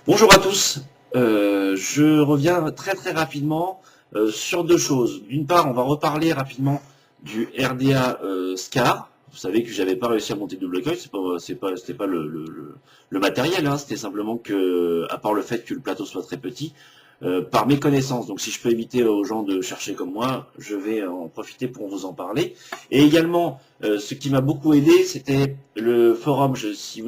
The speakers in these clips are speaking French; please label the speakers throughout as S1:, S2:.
S1: Bonjour à tous. Je reviens très rapidement sur deux choses. D'une part, on va reparler rapidement du RDA SCAR. Vous savez que j'avais pas réussi à monter double coil, c'était pas le matériel, hein. C'était simplement que, à part le fait que le plateau soit très petit, par mes connaissances. Donc si je peux éviter aux gens de chercher comme moi, je vais en profiter pour vous en parler. Et également, ce qui m'a beaucoup aidé, c'était le forum, si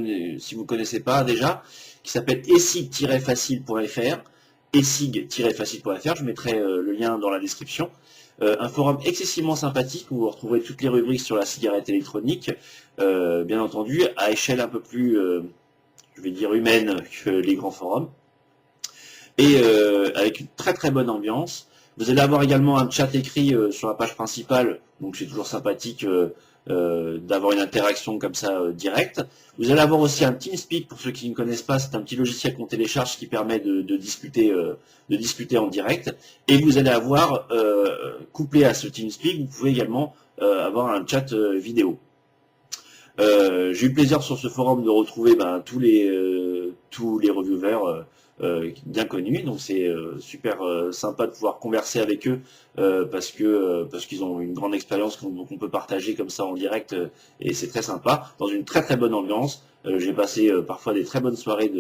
S1: vous connaissez pas déjà, qui s'appelle essig-facile.fr, essig-facile.fr, je mettrai le lien dans la description. Un forum excessivement sympathique où vous retrouverez toutes les rubriques sur la cigarette électronique, bien entendu, à échelle un peu plus, je vais dire, humaine que les grands forums, et avec une très bonne ambiance. Vous allez avoir également un chat écrit sur la page principale, donc c'est toujours sympathique d'avoir une interaction comme ça directe. Vous allez avoir aussi un TeamSpeak, pour ceux qui ne connaissent pas, c'est un petit logiciel qu'on télécharge qui permet de discuter en direct. Et vous allez avoir, couplé à ce TeamSpeak, vous pouvez également avoir un chat vidéo. J'ai eu le plaisir sur ce forum de retrouver tous les reviewers bien connus, donc c'est super sympa de pouvoir converser avec eux parce qu'ils ont une grande expérience qu'on peut partager comme ça en direct et c'est très sympa, dans une très bonne ambiance. J'ai passé parfois des très bonnes soirées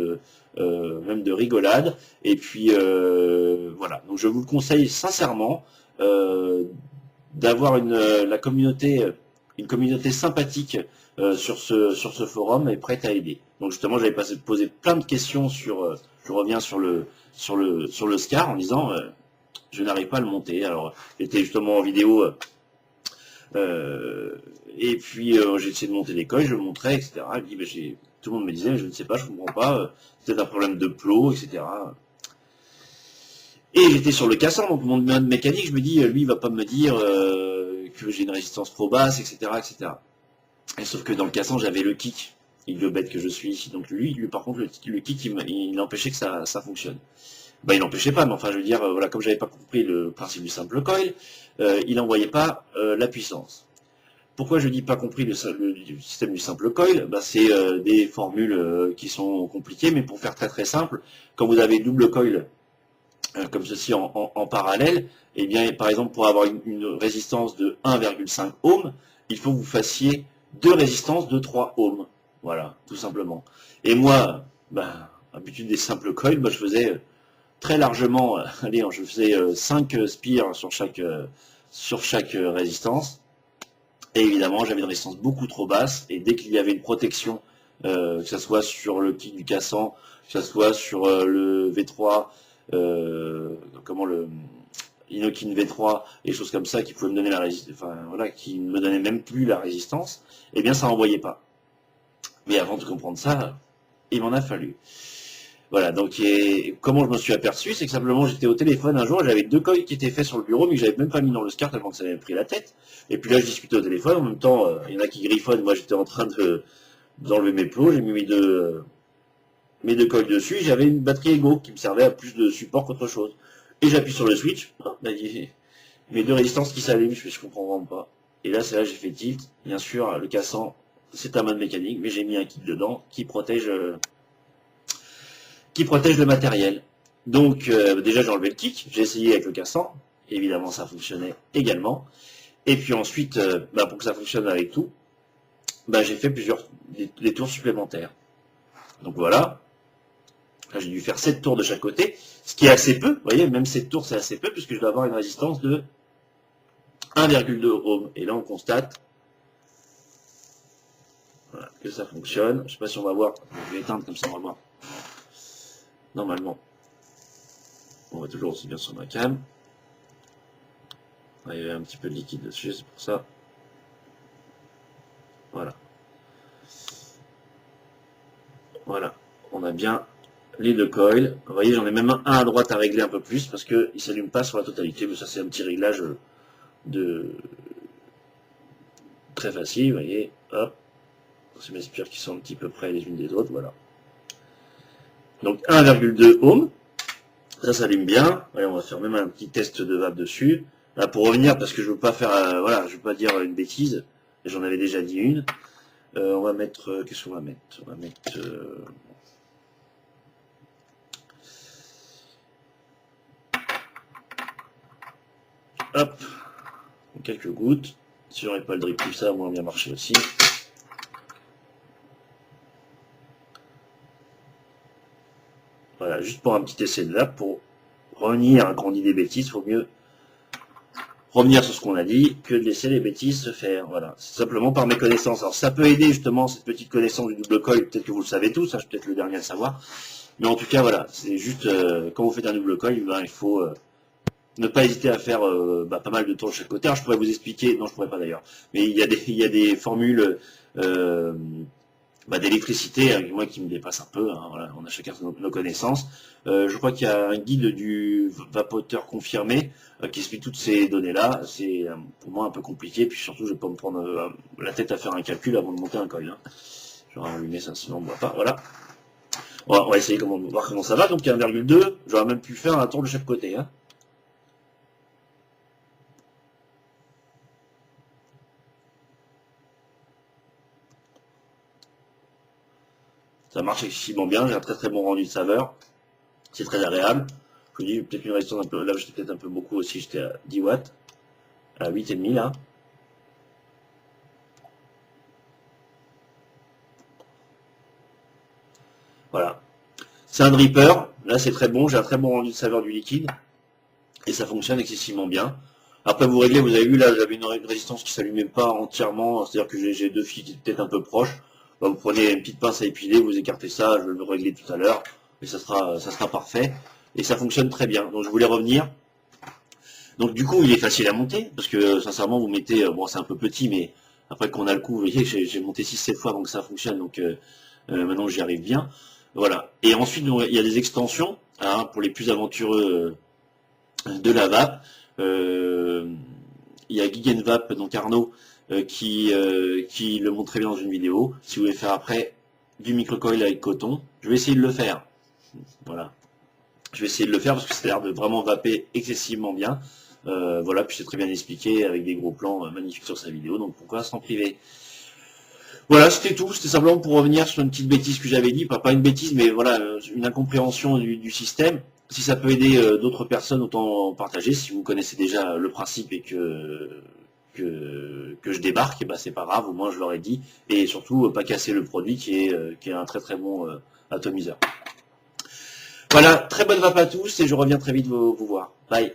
S1: même de rigolade, et puis voilà, donc je vous le conseille sincèrement d'avoir une communauté sympathique sur ce forum et prête à aider. Donc justement, j'avais posé plein de questions je reviens sur le SCAR en disant je n'arrive pas à le monter. Alors j'étais justement en vidéo et puis j'ai essayé de monter l'école, je le montrais, etc. Et puis, tout le monde me disait je ne sais pas, je comprends pas, peut-être un problème de plot, etc. Et j'étais sur le cassant, donc mon mécanique, je me dis lui il va pas me dire que j'ai une résistance trop basse, etc. Et sauf que dans le cassant, j'avais le kick, idiot bête que je suis. Donc lui par contre, le kick, il empêchait que ça fonctionne. Bah, il n'empêchait pas, mais enfin, je veux dire, voilà, comme j'avais pas compris le principe du simple coil, il n'envoyait pas la puissance. Pourquoi je dis pas compris le système du simple coil? Bah, c'est des formules qui sont compliquées, mais pour faire très simple, quand vous avez double coil comme ceci en parallèle, et bien, par exemple, pour avoir une résistance de 1,5 ohm, il faut que vous fassiez deux résistances de 3 ohms. Voilà, tout simplement. Et moi, habitude des simples coils, je faisais très largement, allez, je faisais 5 spires sur chaque résistance. Et évidemment, j'avais une résistance beaucoup trop basse, et dès qu'il y avait une protection, que ce soit sur le kick du cassant, que ce soit sur le V3, le Inokin V3, et choses comme ça qui pouvaient me donner la résistance, enfin voilà, qui me donnaient même plus la résistance, eh bien ça n'envoyait pas. Mais avant de comprendre ça, il m'en a fallu. Voilà, donc comment je me suis aperçu, c'est que simplement j'étais au téléphone un jour, j'avais deux coils qui étaient faits sur le bureau, mais que j'avais même pas mis dans le SCAR tellement que ça m'avait pris la tête. Et puis là, je discutais au téléphone, en même temps, il y en a qui griffonnent, moi j'étais en train d'enlever mes plots, j'ai mis mes deux coils dessus, j'avais une batterie Ego qui me servait à plus de support qu'autre chose. Et j'appuie sur le switch, mes deux résistances qui s'allument, je comprends vraiment pas. Et là, c'est là j'ai fait tilt, bien sûr, le cassant, c'est un mode mécanique, mais j'ai mis un kit dedans qui protège le matériel. Donc déjà j'ai enlevé le kick, j'ai essayé avec le cassant, évidemment ça fonctionnait également. Et puis ensuite, pour que ça fonctionne avec tout, j'ai fait des tours supplémentaires. Donc voilà, là j'ai dû faire 7 tours de chaque côté, ce qui est assez peu, vous voyez, même 7 tours c'est assez peu, puisque je dois avoir une résistance de 1,2 ohm. Et là on constate que ça fonctionne. Je sais pas si on va voir, je vais éteindre comme ça on va voir. Normalement, on voit toujours aussi bien sur ma cam. Il y avait un petit peu de liquide dessus, c'est pour ça. Voilà. Voilà. On a bien les deux coils. Vous voyez, j'en ai même un à droite à régler un peu plus parce qu'il ne s'allume pas sur la totalité. Mais ça, c'est un petit réglage très facile. Vous voyez, hop. C'est mes spires qui sont un petit peu près les unes des autres. Voilà. Donc 1,2 ohm. Ça s'allume bien. Allez, on va faire même un petit test de vape dessus. Là, pour revenir, parce que je veux pas faire, je veux pas dire une bêtise. J'en avais déjà dit une. On va mettre, qu'est-ce qu'on va mettre? On va mettre Hop, quelques gouttes. Si j'aurais pas le drip tout ça, moins bien marché aussi. Voilà, juste pour un petit essai de là, pour revenir, quand on dit des bêtises, il faut mieux revenir sur ce qu'on a dit que de laisser les bêtises se faire. Voilà, c'est simplement par mes connaissances. Alors ça peut aider justement cette petite connaissance du double coil, peut-être que vous le savez tous, hein, je suis peut-être le dernier à le savoir. Mais en tout cas, voilà, c'est juste, quand vous faites un double coil, ben, il faut ne pas hésiter à faire pas mal de tours de chaque côté. Alors je pourrais vous expliquer, non je pourrais pas d'ailleurs, mais il y a des formules d'électricité, moi qui me dépasse un peu, hein, voilà, on a chacun nos connaissances. Je crois qu'il y a un guide du vapoteur confirmé qui explique toutes ces données-là. C'est pour moi un peu compliqué, puis surtout je vais pas me prendre la tête à faire un calcul avant de monter un coil. Hein. Je vais rallumer ça, sinon on ne voit pas. Voilà. On va essayer voir comment ça va. Donc il y a 1,2, j'aurais même pu faire un tour de chaque côté. Hein. Ça marche excessivement bien, j'ai un très très bon rendu de saveur. C'est très agréable. Je vous dis, peut-être une résistance un peu. Là, j'étais peut-être un peu beaucoup aussi, j'étais à 10 watts. À 8,5 là. Voilà. C'est un dripper. Là, c'est très bon. J'ai un très bon rendu de saveur du liquide. Et ça fonctionne excessivement bien. Après, vous réglez, vous avez vu, là, j'avais une résistance qui s'allumait pas entièrement. C'est-à-dire que j'ai deux fils qui étaient peut-être un peu proches. Bah, vous prenez une petite pince à épiler, vous écartez ça, je vais le régler tout à l'heure. Et ça sera parfait. Et ça fonctionne très bien. Donc, je voulais revenir. Donc, du coup, il est facile à monter. Parce que, sincèrement, vous mettez, bon, c'est un peu petit, mais après qu'on a le coup, vous voyez, j'ai monté 6-7 fois avant que ça fonctionne. Donc, maintenant, j'y arrive bien. Voilà. Et ensuite, il y a des extensions, hein, pour les plus aventureux de la vape. Il y a Gegenvape, donc Arnaud, qui le montre très bien dans une vidéo. Si vous voulez faire après du microcoil avec coton, je vais essayer de le faire. Voilà. Je vais essayer de le faire parce que ça a l'air de vraiment vaper excessivement bien. Voilà, puis c'est très bien expliqué avec des gros plans magnifiques sur sa vidéo, donc pourquoi s'en priver. Voilà, c'était tout. C'était simplement pour revenir sur une petite bêtise que j'avais dit, pas une bêtise, mais voilà, une incompréhension du système. Si ça peut aider d'autres personnes, autant en partager. Si vous connaissez déjà le principe et que je débarque, et ben c'est pas grave, au moins je leur ai dit. Et surtout, pas casser le produit qui est un très très bon atomiseur. Voilà, très bonne vape à tous et je reviens très vite vous voir. Bye.